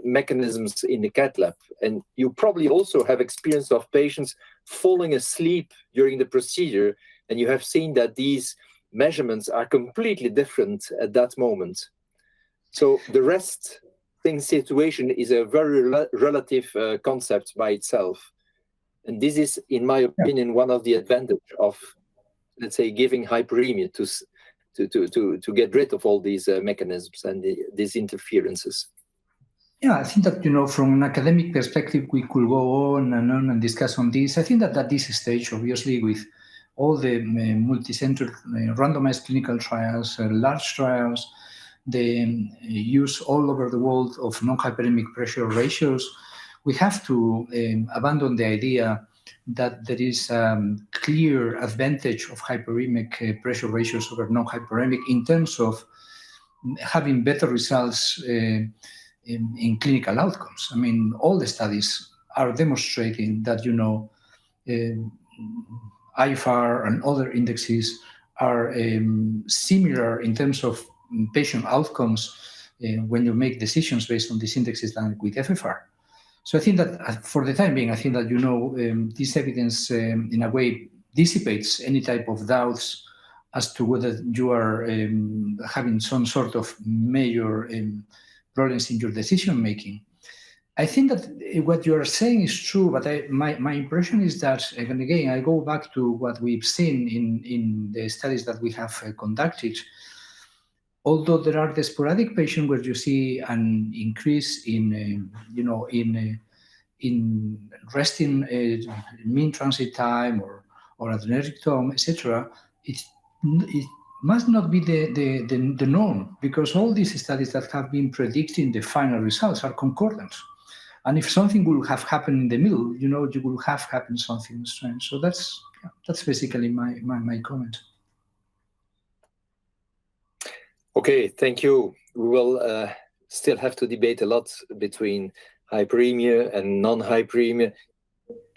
mechanisms in the cath lab. And you probably also have experience of patients falling asleep during the procedure, and you have seen that these measurements are completely different at that moment. So the resting situation is a very relative concept by itself. And this is, in my opinion, one of the advantages of, let's say, giving hyperemia to get rid of all these mechanisms and these interferences. Yeah, I think that, from an academic perspective, we could go on and discuss on this. I think that at this stage, obviously, with all the multi-center randomized clinical trials, large trials, the use all over the world of non-hyperemic pressure ratios, we have to abandon the idea that there is clear advantage of hyperemic pressure ratios over non-hyperemic in terms of having better results in clinical outcomes. I mean, all the studies are demonstrating that, IFR and other indexes are similar in terms of patient outcomes when you make decisions based on these indexes than with FFR. So I think that for the time being, I think that, this evidence in a way dissipates any type of doubts as to whether you are having some sort of major problems in your decision making. I think that what you are saying is true, but my impression is that, and again, I go back to what we've seen in the studies that we have conducted. Although there are the sporadic patients where you see an increase in resting mean transit time or adrenergic tone, etc., it must not be the norm, because all these studies that have been predicting the final results are concordant. And if something will have happened in the middle, you will have happened something strange. So that's basically my comment. Okay, thank you. We will still have to debate a lot between hyperemia and non-hyperemia.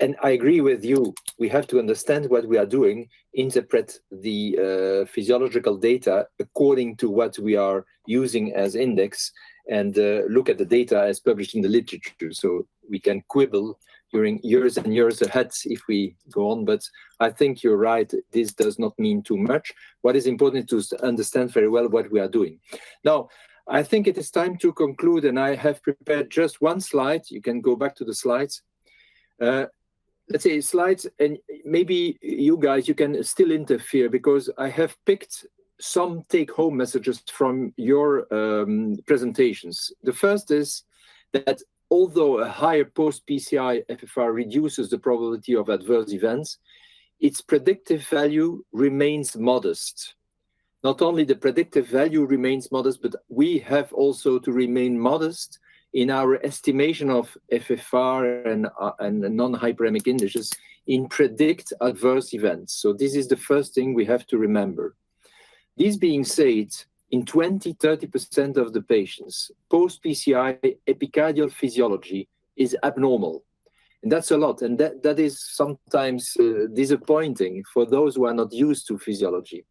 And I agree with you. We have to understand what we are doing, interpret the physiological data according to what we are using as index, and look at the data as published in the literature. So we can quibble during years and years ahead if we go on, but I think you're right, this does not mean too much. What is important is to understand very well what we are doing. Now, I think it is time to conclude, and I have prepared just one slide. You can go back to the slides. Let's say slides, and maybe you guys, you can still interfere, because I have picked some take-home messages from your presentations. The first is that although a higher post-PCI FFR reduces the probability of adverse events, its predictive value remains modest. Not only the predictive value remains modest, but we have also to remain modest in our estimation of FFR and non-hyperemic indices in predict adverse events. So this is the first thing we have to remember. This being said, in 20–30% of the patients, post-PCI epicardial physiology is abnormal. And that's a lot. And that is sometimes disappointing for those who are not used to physiology.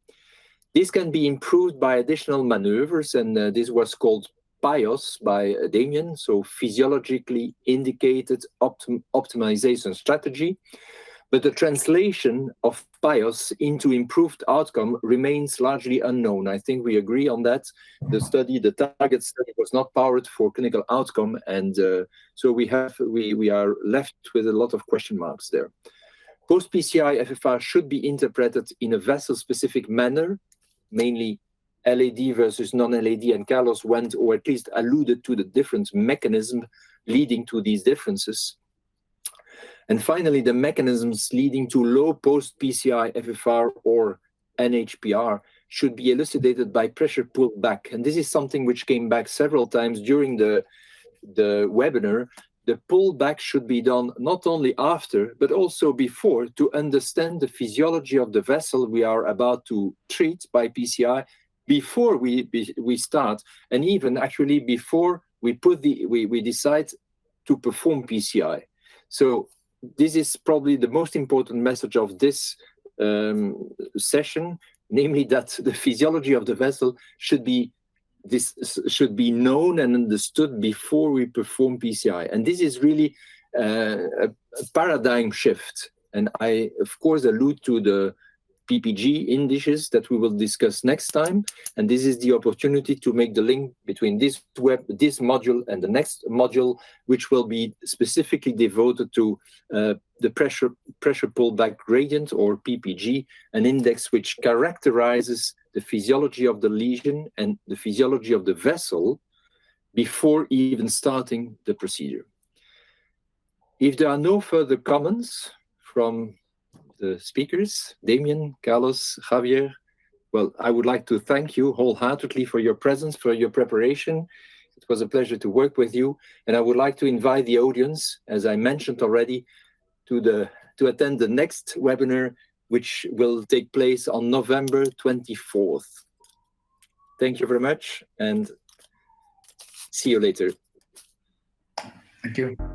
This can be improved by additional maneuvers, and this was called PIOS by Damien, so physiologically indicated optimization strategy. But the translation of PIOS into improved outcome remains largely unknown. I think we agree on that. The target study was not powered for clinical outcome, and so we are left with a lot of question marks there. Post-PCI FFR should be interpreted in a vessel-specific manner, mainly LAD versus non-LAD, and Carlos went, or at least alluded to, the different mechanism leading to these differences. And finally, the mechanisms leading to low post-PCI FFR or NHPR should be elucidated by pressure pullback. And this is something which came back several times during the webinar, the pullback should be done not only after, but also before, to understand the physiology of the vessel we are about to treat by PCI before we start, and even actually before we decide to perform PCI. So this is probably the most important message of this session, namely that the physiology of the vessel should be known and understood before we perform PCI. And this is really a paradigm shift. And I, of course, allude to the PPG indices that we will discuss next time. And this is the opportunity to make the link between this module and the next module, which will be specifically devoted to the pressure pullback gradient, or PPG, an index which characterizes the physiology of the lesion and the physiology of the vessel before even starting the procedure. If there are no further comments from the speakers, Damien, Carlos, Javier, well, I would like to thank you wholeheartedly for your presence, for your preparation. It was a pleasure to work with you. And I would like to invite the audience, as I mentioned already, to attend the next webinar, which will take place on November 24th. Thank you very much, and see you later. Thank you.